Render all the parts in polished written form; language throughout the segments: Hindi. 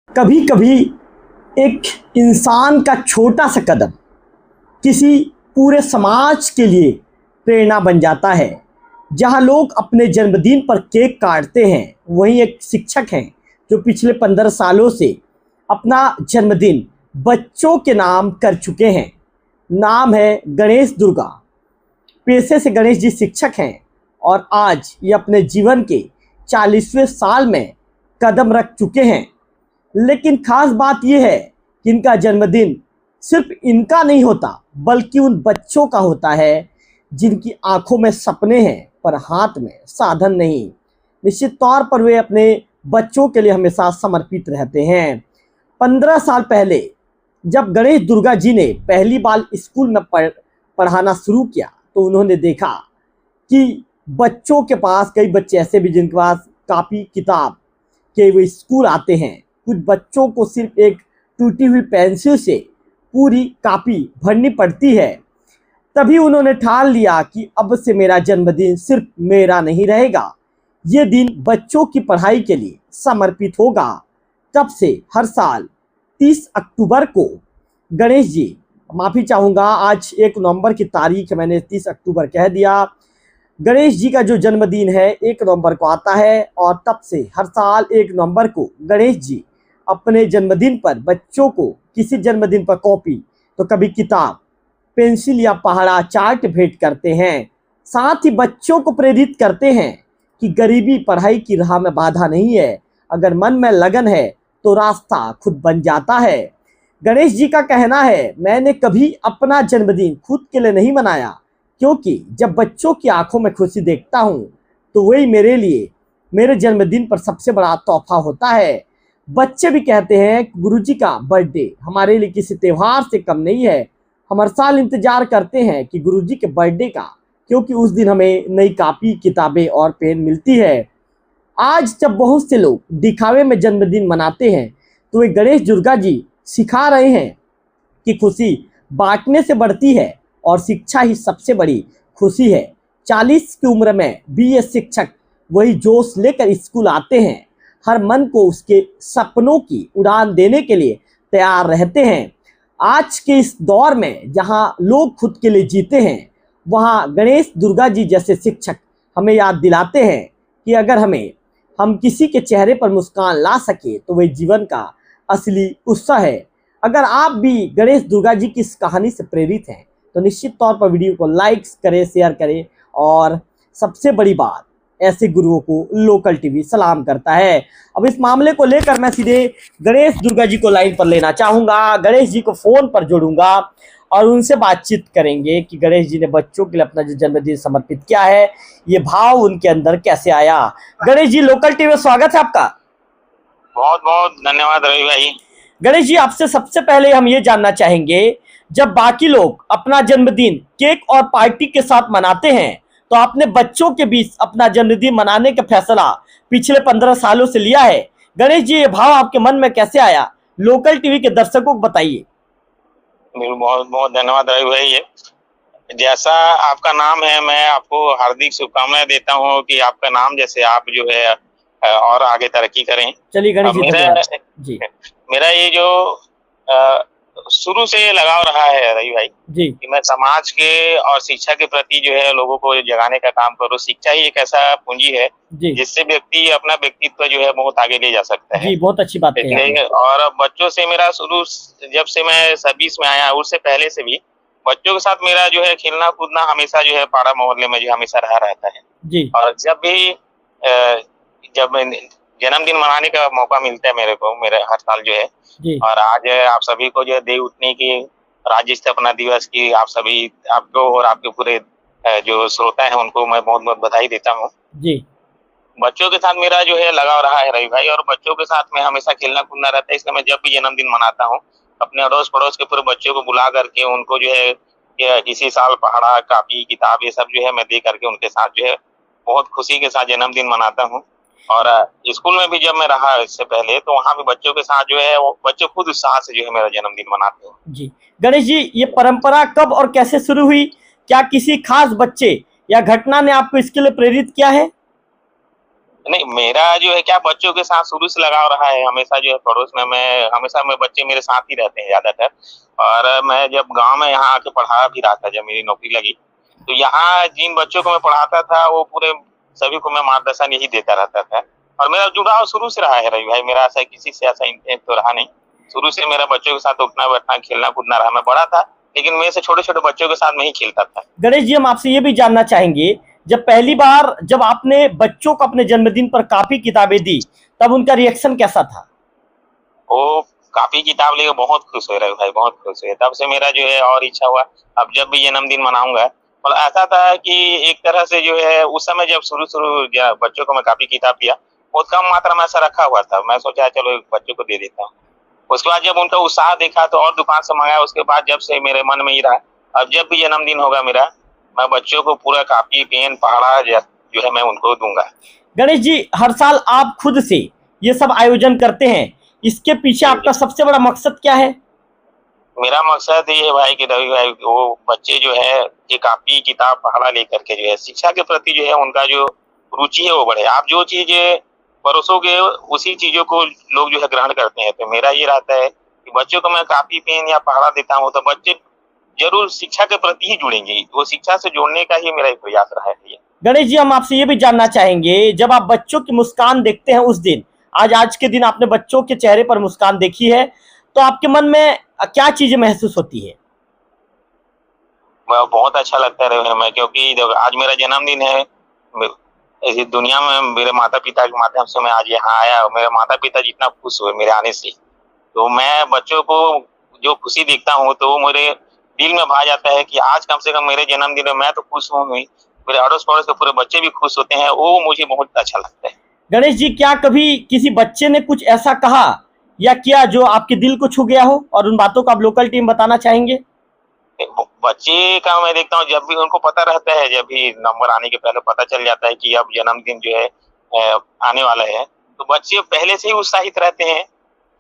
कभी कभी एक इंसान का छोटा सा कदम किसी पूरे समाज के लिए प्रेरणा बन जाता है। जहां लोग अपने जन्मदिन पर केक काटते हैं, वहीं एक शिक्षक हैं जो पिछले 15 सालों से अपना जन्मदिन बच्चों के नाम कर चुके हैं। नाम है गणेश दुर्गा। पेशे से गणेश जी शिक्षक हैं और आज ये अपने जीवन के 40वें साल में कदम रख चुके हैं। लेकिन खास बात यह है कि इनका जन्मदिन सिर्फ इनका नहीं होता, बल्कि उन बच्चों का होता है जिनकी आंखों में सपने हैं पर हाथ में साधन नहीं। निश्चित तौर पर वे अपने बच्चों के लिए हमेशा समर्पित रहते हैं। 15 साल पहले जब गणेश दुर्गा जी ने पहली बार स्कूल में पढ़ाना शुरू किया तो उन्होंने देखा कि बच्चों के पास, कई बच्चे ऐसे भी जिनके पास कापी किताब के वो स्कूल आते हैं, कुछ बच्चों को सिर्फ एक टूटी हुई पेंसिल से पूरी कापी भरनी पड़ती है। तभी उन्होंने ठान लिया कि अब से मेरा जन्मदिन सिर्फ मेरा नहीं रहेगा, ये दिन बच्चों की पढ़ाई के लिए समर्पित होगा। तब से हर साल 30 अक्टूबर को गणेश जी, माफ़ी चाहूँगा आज 1 नवंबर की तारीख है, मैंने 30 अक्टूबर कह दिया। गणेश जी का जो जन्मदिन है 1 नवंबर को आता है और तब से हर साल 1 नवंबर को गणेश जी अपने जन्मदिन पर बच्चों को किसी जन्मदिन पर कॉपी तो कभी किताब, पेंसिल या पहाड़ा चार्ट भेंट करते हैं। साथ ही बच्चों को प्रेरित करते हैं कि गरीबी पढ़ाई की राह में बाधा नहीं है, अगर मन में लगन है तो रास्ता खुद बन जाता है। गणेश जी का कहना है, मैंने कभी अपना जन्मदिन खुद के लिए नहीं मनाया, क्योंकि जब बच्चों की आंखों में खुशी देखता हूँ तो वही मेरे लिए मेरे जन्मदिन पर सबसे बड़ा तोहफा होता है। बच्चे भी कहते हैं कि गुरुजी का बर्थडे हमारे लिए किसी त्यौहार से कम नहीं है। हम हर साल इंतजार करते हैं कि गुरुजी के बर्थडे का, क्योंकि उस दिन हमें नई कापी, किताबें और पेन मिलती है। आज जब बहुत से लोग दिखावे में जन्मदिन मनाते हैं तो वे गणेश दुर्गा जी सिखा रहे हैं कि खुशी बांटने से बढ़ती है और शिक्षा ही सबसे बड़ी खुशी है। 40 की उम्र में भी ये शिक्षक वही जोश लेकर स्कूल आते हैं, हर मन को उसके सपनों की उड़ान देने के लिए तैयार रहते हैं। आज के इस दौर में जहां लोग खुद के लिए जीते हैं, वहां गणेश दुर्गा जी जैसे शिक्षक हमें याद दिलाते हैं कि अगर हम किसी के चेहरे पर मुस्कान ला सके तो वह जीवन का असली उत्साह है। अगर आप भी गणेश दुर्गा जी की इस कहानी से प्रेरित हैं तो निश्चित तौर पर वीडियो को लाइक करें, शेयर करें और सबसे बड़ी बात, ऐसे गुरुओं को लोकल टीवी सलाम करता है। अब इस मामले को लेकर मैं सीधे गणेश दुर्गा जी को लाइन पर लेना चाहूँगा, गणेश जी को फ़ोन पर जोड़ूंगा और उनसे बातचीत करेंगे कि गणेश जी ने बच्चों के लिए अपना जो जन्मदिन समर्पित किया है, ये भाव उनके अंदर कैसे आया। गणेश जी, लोकल टीवी में स्वागत है आपका। बहुत बहुत धन्यवाद रवि भाई। गणेश जी, आपसे सबसे पहले हम ये जानना चाहेंगे, जब बाकी लोग अपना जन्मदिन केक और पार्टी के साथ मनाते हैं तो आपने बच्चों के बीच अपना जन्मदिन मनाने का फैसला पिछले 15 सालों से लिया है। गणेश जी, ये भाव आपके मन में कैसे आया, लोकल टीवी के दर्शकों को बताइए। बहुत बहुत धन्यवाद रवि भाई। ये जैसा आपका नाम है, मैं आपको हार्दिक शुभकामनाएं देता हूँ कि आपका नाम जैसे आप जो है और आगे तरक्की करें। चलिए गणेश जी, मेरा ये जो शुरू से लगाव रहा है रवि भाई जी कि मैं समाज के और शिक्षा के प्रति जो है लोगों को जगाने का काम करूँ। शिक्षा ही एक ऐसा पूंजी है जिससे व्यक्ति अपना व्यक्तित्व जो है बहुत आगे ले जा सकता है। जी, बहुत अच्छी बात है। और बच्चों से मेरा शुरू, जब से मैं सर्विस में आया उससे पहले से भी बच्चों के साथ मेरा जो है खेलना कूदना हमेशा जो है पाड़ा मोहल्ले में जो हमेशा रहा रहता है जी। और जब भी जब जन्मदिन मनाने का मौका मिलता है मेरे को, मेरे हर साल जो है जी। और आज आप सभी को जो है देव उठने की, राज्य स्थापना दिवस की आप सभी, आपको और आपके पूरे जो श्रोता है उनको मैं बहुत बहुत बधाई देता हूँ जी। बच्चों के साथ मेरा जो है लगाव रहा है रवि भाई और बच्चों के साथ में हमेशा खेलना कूदना रहता है। इसलिए मैं जब भी जन्मदिन मनाता हूँ अपने अड़ोस पड़ोस के पूरे बच्चों को बुला करके उनको जो है इसी साल पहाड़ा, कापी, किताब ये सब जो है मैं दे करके उनके साथ जो है बहुत खुशी के साथ जन्मदिन मनाता हूँ। और स्कूल में भी जब मैं रहा इससे पहले तो वहाँ भी बच्चों के साथ जो है वो बच्चे खुद उत्साह से जो है मेरा जन्मदिन मनाते हैं। जी गणेश जी, ये परंपरा कब और कैसे शुरू हुई? क्या किसी खास बच्चे या घटना ने आपको इसके लिए प्रेरित किया है? नहीं, मेरा जो है क्या बच्चों के साथ शुरू से लगाव रहा है, हमेशा जो है पड़ोस में मैं हमेशा में बच्चे मेरे साथ ही रहते हैं ज्यादातर। और मैं जब गांव में यहाँ आके पढ़ा भी रहा था, जब मेरी नौकरी लगी तो यहाँ जिन बच्चों को मैं पढ़ाता था वो पूरे सभी को मैं मार्गदर्शन यही देता रहता था। और मेरा जुड़ाव शुरू से रहा है रवि भाई, मेरा ऐसा किसी से ऐसा इंटेंट तो रहा नहीं। शुरू से मेरा बच्चों के साथ उठना बैठना खेलना कूदना रहा। मैं बड़ा था लेकिन मेरे से छोटे छोटे बच्चों के साथ मैं ही खेलता था। गणेश जी, हम आपसे ये भी जानना चाहेंगे, जब पहली बार जब आपने बच्चों को अपने जन्मदिन पर काफी किताबें दी, तब उनका रिएक्शन कैसा था? वो काफी किताब लेके बहुत खुश हो रहे भाई, बहुत खुश हुए। तब से मेरा जो है और इच्छा हुआ अब जब भी जन्मदिन मनाऊंगा। और ऐसा था कि एक तरह से जो है उस समय जब शुरू बच्चों को मैं काफी किताब दिया, बहुत कम मात्रा में ऐसा रखा हुआ था। मैं सोचा चलो एक बच्चों को दे देता हूँ। उसके बाद जब उनका उत्साह देखा तो और दुकान से मंगाया। उसके बाद जब से मेरे मन में ही रहा अब जब भी जन्मदिन होगा मेरा, मैं बच्चों को पूरा कापी पेन पहाड़ा जो है मैं उनको दूंगा। गणेश जी, हर साल आप खुद से ये सब आयोजन करते हैं, इसके पीछे आपका सबसे बड़ा मकसद क्या है? मेरा मकसद ये है भाई कि रवि भाई वो बच्चे जो है ये कापी किताब पहाड़ा लेकर के जो है शिक्षा के प्रति जो है उनका जो रुचि है वो बढ़े। आप जो चीज परोसोगे उसी चीजों को लोग जो है ग्रहण करते हैं। तो मेरा ये रहता है कि बच्चों को मैं कापी पेन या पहाड़ा देता हूँ तो बच्चे जरूर शिक्षा के प्रति ही जुड़ेंगे। वो शिक्षा से जोड़ने का ही मेरा एक प्रयास रहा है। गणेश जी, हम आपसे ये भी जानना चाहेंगे, जब आप बच्चों की मुस्कान देखते हैं उस दिन, आज के दिन आपने बच्चों के चेहरे पर मुस्कान देखी है, तो आपके मन में क्या चीजें महसूस होती है? बहुत अच्छा लगता है हमें, क्योंकि आज मेरा जन्मदिन है। इस दुनिया में मेरे माता पिता के माध्यम से मैं आज यहाँ आया। मेरे माता पिता जितना खुश हुए मेरे आने से, तो मैं बच्चों को जो खुशी देखता हूँ तो वो मेरे दिल में भा जाता है कि आज कम से कम मेरे जन्मदिन में मैं तो खुश हूँ, मेरे अड़ोस पड़ोस के पूरे बच्चे भी खुश होते हैं, वो मुझे बहुत अच्छा लगता है। गणेश जी, क्या कभी किसी बच्चे ने कुछ ऐसा कहा या किया जो आपके दिल को छू गया हो, और उन बातों को आप लोकल टीम बताना चाहेंगे? बच्चे का मैं देखता हूँ जब भी उनको पता रहता है, जब भी नंबर आने के पहले पता चल जाता है कि अब जन्मदिन जो है आने वाला है, तो बच्चे पहले से ही उत्साहित रहते हैं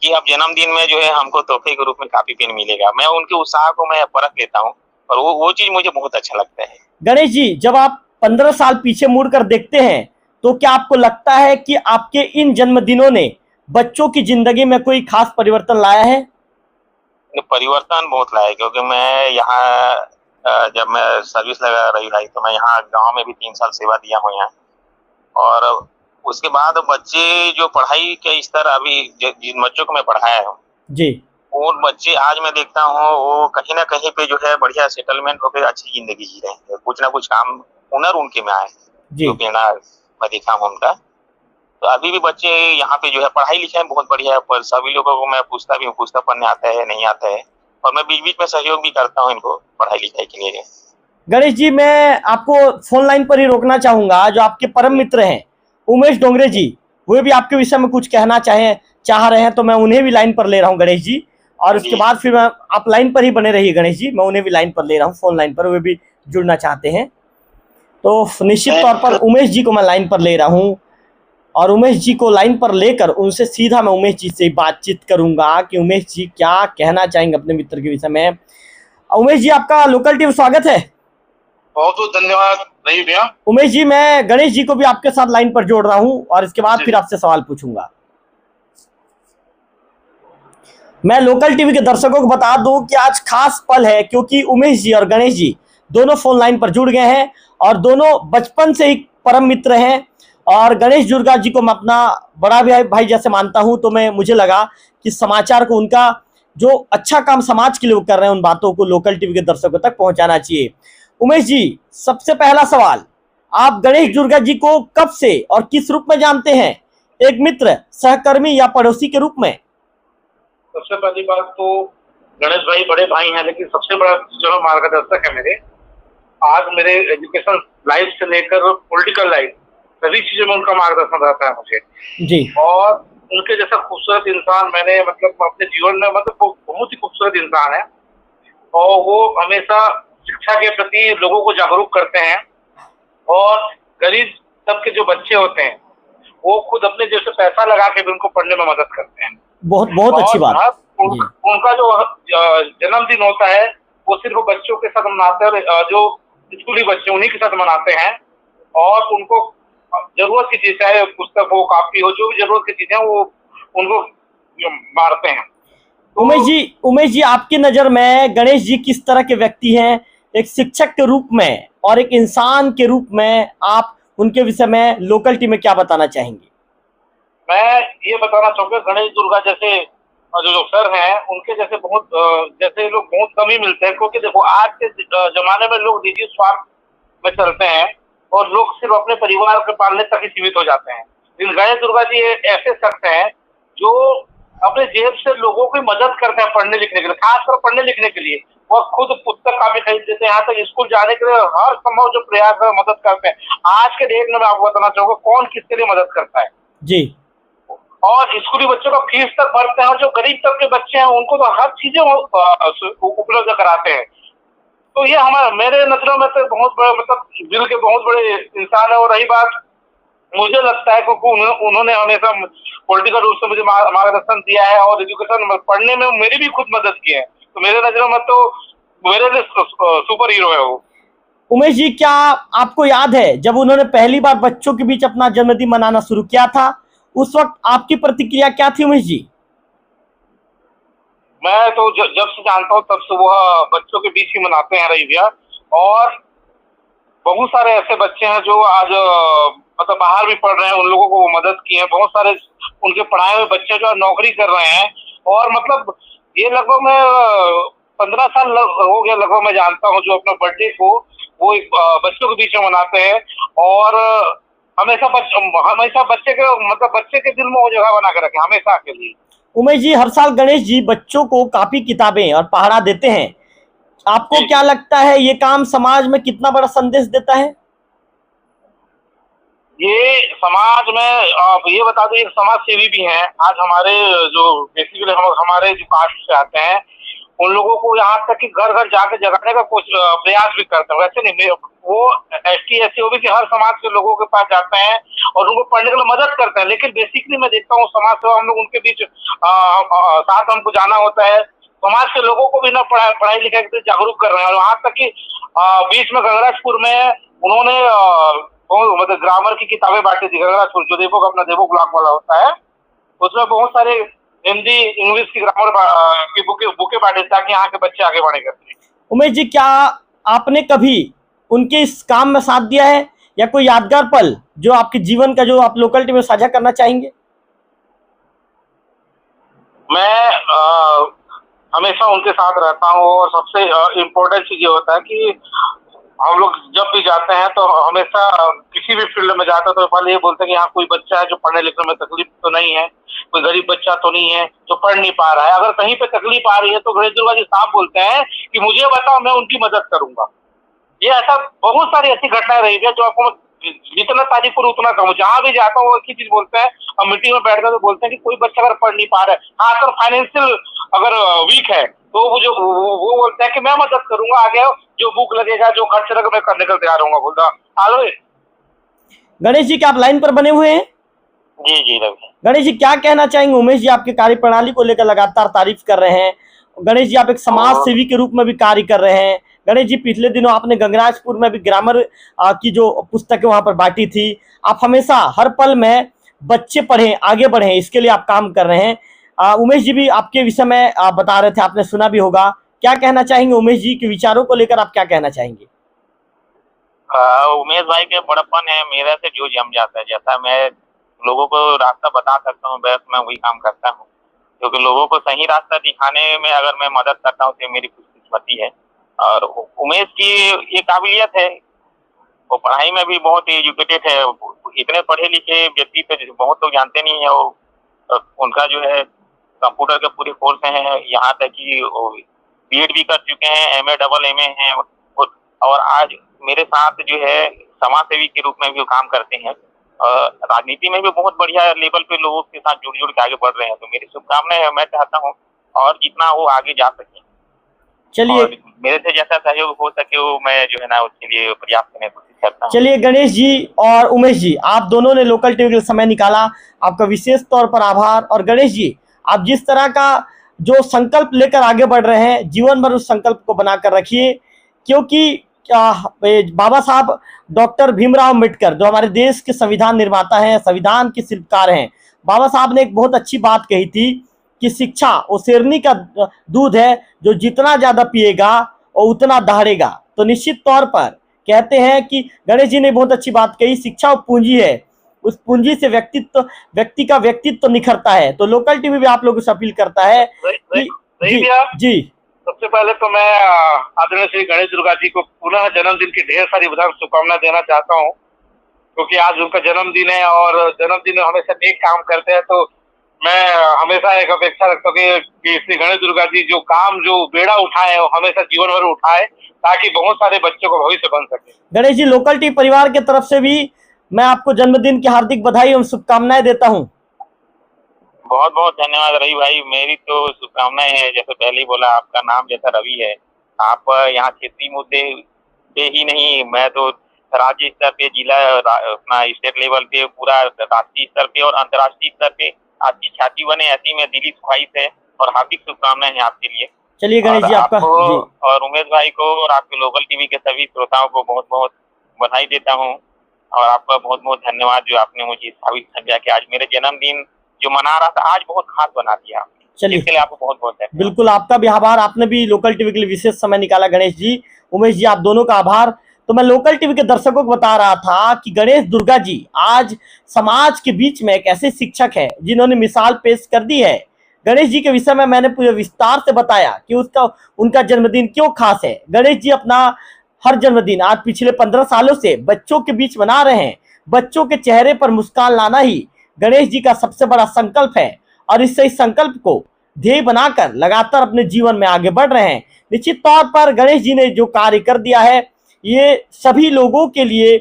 कि अब जन्मदिन में जो है हमको तोहफे के रूप में कापी पेन मिलेगा। मैं उनके उत्साह को मैं परख लेता हूँ और वो चीज मुझे बहुत अच्छा लगता है। गणेश जी, जब आप 15 साल पीछे मुड़कर देखते हैं तो क्या आपको लगता है कि आपके इन जन्मदिनों ने बच्चों की जिंदगी में कोई खास परिवर्तन लाया है? परिवर्तन बहुत लाया, क्योंकि मैं यहाँ जब मैं सर्विस लगा रही भाई तो मैं यहाँ गांव में भी 3 साल सेवा दिया हूँ यहाँ। और उसके बाद बच्चे जो पढ़ाई के स्तर अभी जिन बच्चों को मैं पढ़ाया हूँ जी, वो बच्चे आज मैं देखता हूँ वो कहीं ना कहीं पे जो है बढ़िया सेटलमेंट होकर अच्छी जिंदगी जी रहे हैं। कुछ ना कुछ काम हुनर उनके में आए जो प्रेरणा मैं देखा हूँ उनका। तो अभी भी बच्चे यहाँ पे जो है पढ़ाई लिखाई बहुत बढ़िया है, पर सभी लोगों को मैं पूछता भी हूँ पुस्तक पढ़ने आता है नहीं आता है, और मैं बीच बीच में सहयोग भी करता हूँ इनको पढ़ाई लिखाई के लिए। गणेश जी, मैं आपको फोन लाइन पर ही रोकना चाहूंगा। जो आपके परम मित्र हैं उमेश डोंगरे जी, वो भी आपके विषय में कुछ कहना चाह रहे हैं, तो मैं उन्हें भी लाइन पर ले रहा हूँ गणेश जी। और उसके बाद फिर मैं, आप लाइन पर ही बने रहिए गणेश जी, मैं उन्हें भी लाइन पर ले रहा हूँ, फोन लाइन पर, वे भी जुड़ना चाहते हैं। तो निश्चित तौर पर उमेश जी को मैं लाइन पर ले रहा हूँ, और उमेश जी को लाइन पर लेकर उनसे सीधा मैं उमेश जी से बातचीत करूंगा कि उमेश जी क्या कहना चाहेंगे अपने मित्र के विषय में। उमेश जी, आपका लोकल टीम स्वागत है। बहुत बहुत धन्यवाद रही भैया। उमेश जी, मैं गणेश जी को भी आपके साथ लाइन पर जोड़ रहा हूं और इसके बाद फिर आपसे सवाल पूछूंगा। मैं लोकल टीवी के दर्शकों को बता दूं कि आज खास पल है, क्योंकि उमेश जी और गणेश जी दोनों फोन लाइन पर जुड़ गए हैं और दोनों बचपन से ही परम मित्र हैं। और गणेश दुर्गा जी को मैं अपना बड़ा भाई जैसे मानता हूं, तो मुझे लगा कि समाचार को, उनका जो अच्छा काम समाज के लिए वो कर रहे हैं, उन बातों को लोकल टीवी के दर्शकों तक पहुंचाना चाहिए। उमेश जी, सबसे पहला सवाल, आप गणेश दुर्गा जी को कब से और किस रूप में जानते हैं? एक मित्र, सहकर्मी या पड़ोसी के रूप में? सबसे पहली बात तो गणेश भाई बड़े भाई हैं, लेकिन सबसे बड़ा जो मार्गदर्शक है मेरे, आज मेरे एजुकेशन लाइफ से लेकर पॉलिटिकल लाइफ सभी चीजों में उनका मार्गदर्शन रहता है मुझे जी। और उनके जैसा खूबसूरत इंसान मैंने अपने जीवन में वो बहुत ही खूबसूरत इंसान है। और वो हमेशा शिक्षा के प्रति लोगों को जागरूक करते हैं और गरीब सबके जो बच्चे होते हैं वो खुद अपने जैसे पैसा लगा के भी उनको पढ़ने में मदद करते हैं। बहुत अच्छी बात। उनका जो जन्मदिन होता है वो सिर्फ बच्चों के साथ मनाते हैं, जो स्कूली बच्चे उन्हीं के साथ मनाते हैं और उनको जरूरत की चीज, चाहे पुस्तक हो, कापी हो, जो भी जरूरत की चीजें वो उनको बांटते हैं। उमेश जी आपकी नज़र में गणेश जी किस तरह के व्यक्ति हैं? एक शिक्षक के रूप में और एक इंसान के रूप में आप उनके विषय में लोकलिटी में क्या बताना चाहेंगे? मैं ये बताना चाहूंगा, गणेश दुर्गा जैसे जो सर हैं उनके जैसे बहुत जैसे लोग बहुत कम ही मिलते हैं, क्योंकि देखो आज के जमाने में लोग निजी स्वार्थ में चलते हैं और लोग सिर्फ अपने परिवार के पालने तक ही सीमित हो जाते हैं। लेकिन गणेश दुर्गा जी ऐसे शख्स हैं जो अपने जेब से लोगों की मदद करते हैं पढ़ने लिखने के लिए, खासकर पढ़ने लिखने के लिए। वह खुद पुस्तक कापी खरीद देते हैं, यहाँ तक स्कूल जाने के लिए हर संभव जो प्रयास है मदद करते हैं। आज के डेट में मैं आपको बताना चाहूंगा कौन किसके लिए मदद करता है जी। और स्कूली बच्चों का फीस तक भरते हैं और जो गरीब तबके के बच्चे हैं उनको तो हर चीजें उपलब्ध कराते हैं। तो ये हमारे मेरे नजरों में तो बहुत बड़े मतलब दिल के बहुत बड़े इंसान है। और रही बात, मुझे लगता है क्योंकि उन्होंने हमेशा पॉलिटिकल रूप से मुझे मार्गदर्शन दिया है और एजुकेशन पढ़ने में मेरी भी खुद मदद की है, तो मेरे नजरों में तो मेरे लिए सुपर हीरो है वो। उमेश जी, क्या आपको याद है जब उन्होंने पहली बार बच्चों के बीच अपना जन्मदिन मनाना शुरू किया था, उस वक्त आपकी प्रतिक्रिया क्या थी उमेश जी? मैं तो जब से जानता हूँ तब से वह बच्चों के बीच ही मनाते हैं रही भैया। और बहुत सारे ऐसे बच्चे हैं जो आज मतलब बाहर भी पढ़ रहे हैं, उन लोगों को वो मदद की है। बहुत सारे उनके पढ़ाए हुए बच्चे जो नौकरी कर रहे हैं और मतलब ये लगभग मैं 15 साल हो गया लगभग मैं जानता हूँ जो अपना बर्थडे को वो बच्चों के बीच में मनाते हैं और हमेशा बच्चे के मतलब बच्चे के दिल में वो जगह बना के रखे हमेशा के लिए। उमेश जी, हर साल गणेश जी बच्चों को कापी किताबें और पहाड़ा देते हैं, आपको क्या लगता है ये काम समाज में कितना बड़ा संदेश देता है? ये समाज में आप ये बता दो, एक समाज सेवी भी हैं। आज हमारे जो बेसिकली हमारे जो कास्ट से आते हैं उन लोगों को यहाँ तक कि घर घर जाके जगाने का कुछ प्रयास भी करते हैं। वैसे नहीं, वो ST SC OBC के हर समाज के लोगों के पास जाते हैं और उनको पढ़ने के लिए मदद करते हैं। लेकिन बेसिकली मैं देखता हूँ समाज सेवा हम लोग उनके बीच साथ हमको जाना होता है, समाज के लोगों को भी ना पढ़ाई लिखाई के जागरूक कर रहे हैं। और वहां तक कि बीच में गंगराजपुर में उन्होंने मतलब ग्रामर की किताबें बांटी थी। गंगराजपुर जो देवो का अपना देवो ब्लॉक वाला होता है, उसमें बहुत सारे हिंदी इंग्लिश की ग्रामर की बुकें बांटे ताकि यहाँ के बच्चे आगे बढ़े करते। उमेश जी, क्या आपने कभी उनके इस काम में साथ दिया है या कोई यादगार पल जो आपके जीवन का जो आप लोकलिटी में साझा करना चाहेंगे? मैं हमेशा उनके साथ रहता हूँ और सबसे इम्पोर्टेंट चीज ये होता है कि हम लोग जब भी जाते हैं तो हमेशा किसी भी फील्ड में जाते हैं तो पहले ये बोलते हैं कि यहाँ कोई बच्चा है जो पढ़ने लिखने में तकलीफ तो नहीं है, कोई गरीब बच्चा तो नहीं है जो पढ़ नहीं पा रहा है। अगर कहीं पे तकलीफ आ रही है तो गणेश दुर्गा जी साहब बोलते हैं कि मुझे बताओ, मैं उनकी मदद करूंगा। ये ऐसा बहुत सारी ऐसी घटनाएं रही है जो आपको जितना तारीफ करूँ उतना कम। जहाँ भी जाता हूँ एक ही चीज बोलते हैं, हम मीटिंग में बैठकर तो बोलते हैं कि कोई बच्चा अगर पढ़ नहीं पा रहा है, हाँ अगर फाइनेंशियल अगर वीक है तो वो बोलते हैं कि मैं मदद करूंगा, आगे जो बुक लगेगा जो खर्च लगेगा मैं करने का तैयार हूँ। बोलता हेलो गणेश जी, क्या आप लाइन पर बने हुए हैं? जी जी रवि। गणेश जी, क्या कहना चाहेंगे? उमेश जी आपके कार्य प्रणाली को लेकर लगातार तारीफ कर रहे हैं। गणेश जी, आप एक समाज सेवी के रूप में भी कार्य कर रहे हैं। गणेश जी, पिछले दिनों आपने गंगराजपुर में भी ग्रामर की जो पुस्तकें वहां पर बांटी थी। आप हमेशा हर पल में बच्चे पढ़ें, आगे बढ़ें, इसके लिए आप काम कर रहे हैं। उमेश जी भी आपके विषय में बता रहे थे, आपने सुना भी होगा। क्या कहना चाहेंगे उमेश जी के विचारों को लेकर? आप क्या कहना चाहेंगे? उमेश भाई के बड़प्पन है, मेरे से जो जम जाता है। जैसा मैं लोगों को रास्ता बता सकता हूँ बस मैं वही काम करता हूँ, क्योंकि लोगों को सही रास्ता दिखाने में अगर मैं मदद करता हूँ तो मेरी खुशकिस्मती है। और उमेश की ये काबिलियत है, वो पढ़ाई में भी बहुत एजुकेटेड है। इतने पढ़े लिखे व्यक्ति तो बहुत लोग जानते नहीं है। वो उनका जो है कंप्यूटर के पूरे कोर्स हैं, यहाँ तक कि BEd भी कर चुके हैं, MA AA हैं। और आज मेरे साथ जो है समाज सेवी के रूप में भी वो काम करते हैं। राजनीति में भी बहुत बढ़िया लेवल पे लोगों के साथ जुड़ के आगे बढ़ रहे हैं। तो मेरी शुभकामनाएं है, मैं चाहता हूँ और जितना वो आगे जा सके, चलिए मेरे से जैसा सहयोग हो सके वो मैं जो है ना उसके लिए प्रयास करने की कोशिश करता हूँ। चलिए गणेश जी और उमेश जी, आप दोनों ने लोकल टीवी के लिए समय निकाला, आपका विशेष तौर पर आभार। और गणेश जी, आप जिस तरह का जो संकल्प लेकर आगे बढ़ रहे हैं, जीवन भर उस संकल्प को बनाकर रखिए, क्योंकि बाबा साहब डॉक्टर भीमराव अम्बेडकर, जो हमारे देश के संविधान निर्माता हैं, संविधान के शिल्पकार हैं, बाबा साहब ने एक बहुत अच्छी बात कही थी कि शिक्षा वो शेरनी का दूध है, जो जितना ज्यादा पिएगा वो उतना दहाड़ेगा। तो निश्चित तौर पर कहते हैं कि गणेश जी ने बहुत अच्छी बात कही, शिक्षा वो पूंजी है, उस पूंजी से व्यक्ति का व्यक्तित्व निखरता है। तो लोकल टीवी भी आप लोगों से अपील करता है कि जी सबसे पहले तो मैं आदरणीय श्री गणेश दुर्गा जी को पुनः जन्मदिन की ढेर सारी शुभकामनाएं देना चाहता हूं, क्योंकि आज उनका जन्मदिन है और जन्मदिन में हमेशा नेक काम करते हैं। तो मैं हमेशा एक अपेक्षा रखता हूँ कि श्री गणेश दुर्गा जी जो बेड़ा उठाए वो हमेशा जीवन भर उठाए, ताकि बहुत सारे बच्चों को भविष्य बन सके। गणेश जी, लोकल टीवी परिवार की तरफ से भी मैं आपको जन्मदिन की हार्दिक बधाई एवं शुभकामनाएं देता हूँ। बहुत बहुत धन्यवाद रवि भाई। मेरी तो शुभकामनाएं हैं, जैसे पहले ही बोला, आपका नाम जैसा रवि है, आप यहाँ क्षेत्रीय मुद्दे पे ही नहीं, मैं तो राज्य स्तर पे, जिला, अपना स्टेट लेवल पे, पूरा राष्ट्रीय स्तर पे और अंतर्राष्ट्रीय स्तर पे आपकी ख्याति बने, ऐसी में दिली ख्वाहिश है और हार्दिक शुभकामनाएं हैं आपके लिए। चलिए गणेश जी, आपका जी। और उमेश भाई को और आपके लोकल टीवी के सभी श्रोताओं को बहुत बहुत बधाई देता हूँ और आपका बहुत बहुत धन्यवाद, जो आपने मुझे साबित समझा कि आज मेरे जन्मदिन जो मना रहा था आज बहुत खास बना दिया। चलिए, इसके लिए आपको बहुत बहुत धन्यवाद। बिल्कुल, आपका भी आभार, आपने भी लोकल टीवी के लिए विशेष समय निकाला। गणेश जी, उमेश जी, आप दोनों का आभार। तो मैं लोकल टीवी के दर्शकों को बता रहा था कि गणेश दुर्गा जी आज समाज के बीच में एक ऐसे शिक्षक है जिन्होंने मिसाल पेश कर दी है। गणेश जी के विषय में मैंने पूरे विस्तार से बताया कि उनका जन्मदिन क्यों खास है। गणेश जी अपना हर जन्मदिन आज पिछले 15 सालों से बच्चों के बीच मना रहे हैं। बच्चों के चेहरे पर मुस्कान लाना ही गणेश जी का सबसे बड़ा संकल्प है और इस संकल्प को ध्येय बनाकर लगातार अपने जीवन में आगे बढ़ रहे हैं। निश्चित तौर पर गणेश जी ने जो कार्य कर दिया है, ये सभी लोगों के लिए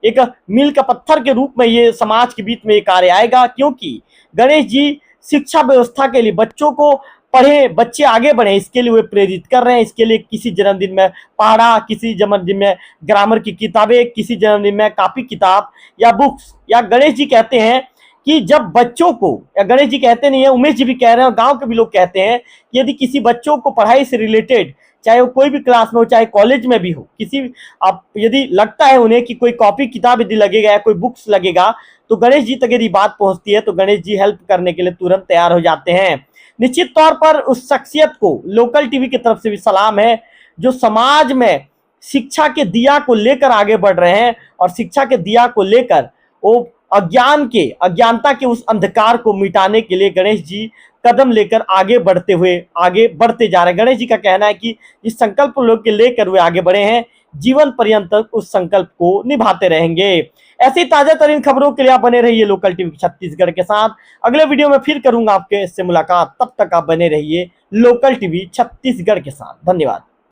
एक मील का पत्थर के रूप में ये समाज के बीच में ये कार्य आएगा, क्योंकि गणेश जी शिक्षा व्यवस्था के लिए बच्चों को पढ़े, बच्चे आगे बढ़े, इसके लिए वे प्रेरित कर रहे हैं। इसके लिए किसी जन्मदिन में पढ़ा, किसी जन्मदिन में ग्रामर की किताबें, किसी जन्मदिन में कॉपी किताब या बुक्स, या गणेश जी कहते हैं कि जब बच्चों को, या गणेश जी कहते नहीं है, उमेश जी भी कह रहे हैं और गांव के भी लोग कहते हैं कि यदि किसी बच्चों को पढ़ाई से रिलेटेड, चाहे वो कोई भी क्लास में हो, चाहे कॉलेज में भी हो, किसी आप यदि लगता है उन्हें कि कोई कॉपी किताब यदि लगेगा या कोई बुक्स लगेगा, तो गणेश जी तक यदि बात पहुंचती है तो गणेश जी हेल्प करने के लिए तुरंत तैयार हो जाते हैं। निश्चित तौर पर उस शख्सियत को लोकल टीवी की तरफ से भी सलाम है, जो समाज में शिक्षा के दिया को लेकर आगे बढ़ रहे हैं और शिक्षा के दिया को लेकर वो अज्ञानता के उस अंधकार को मिटाने के लिए गणेश जी कदम लेकर आगे बढ़ते जा रहे हैं। गणेश जी का कहना है कि इस संकल्प लोग के लेकर वे आगे बढ़े हैं, जीवन पर्यंत उस संकल्प को निभाते रहेंगे। ऐसी ताजा तरीन खबरों के लिए आप बने रहिए लोकल टीवी छत्तीसगढ़ के साथ। अगले वीडियो में फिर करूंगा आपके इससे मुलाकात, तब तक आप बने रहिए लोकल टीवी छत्तीसगढ़ के साथ। धन्यवाद।